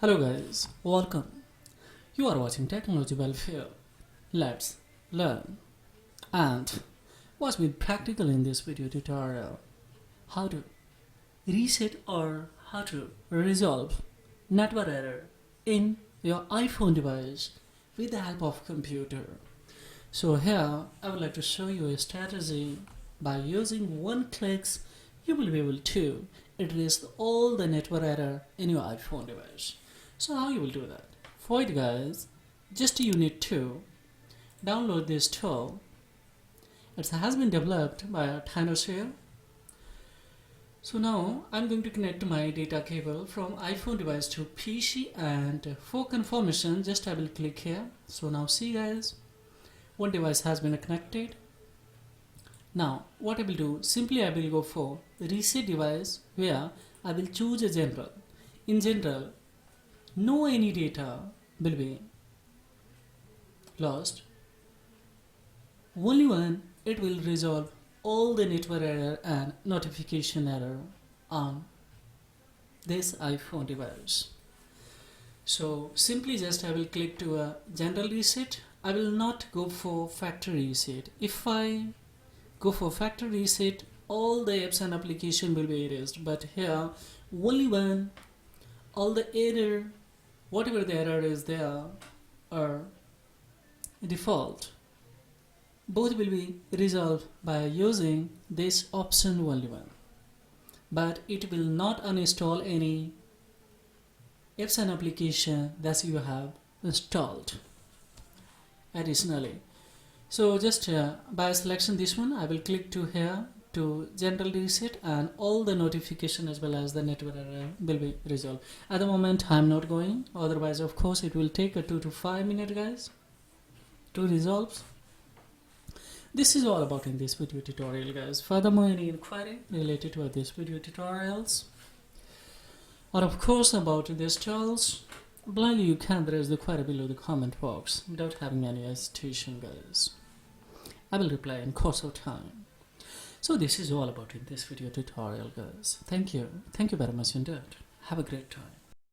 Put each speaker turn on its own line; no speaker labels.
Hello guys, welcome. You are watching Technology Welfare. Let's learn and what's been practical in this video tutorial. How to reset or how to resolve network error in your iPhone device with the help of computer. So here I would like to show you a strategy. By using one clicks you will be able to erase all the network error in your iPhone device. So how you will do that? For it guys, just you need to download this tool. It has been developed by Tinosphere. So now I'm going to connect my data cable from iPhone device to PC, and for confirmation just I will click here. So now see guys, one device has been connected. Now what I will do, simply I will go for reset device, where I will choose a general. In general, no any data will be lost. Only one it will resolve all the network error and notification error on this iPhone device. So simply just I will click to a general reset. I will not go for factory reset. If I go for factory reset, all the apps and application will be erased, but here only one, all the error, whatever the error is there are default, both will be resolved by using this option only one, but it will not uninstall any apps and application that you have installed additionally. So just by selection this one, I will click to here to general reset, and all the notification as well as the network error will be resolved. At the moment I am not going, otherwise of course it will take a 2 to 5 minutes guys to resolve. This is all about in this video tutorial guys. Furthermore, any inquiry related to this video tutorials or of course about these tools, blindly you can raise the query below the comment box without having any hesitation guys. I will reply in course of time. So this is all about in this video tutorial guys. Thank you very much indeed. Have a great time.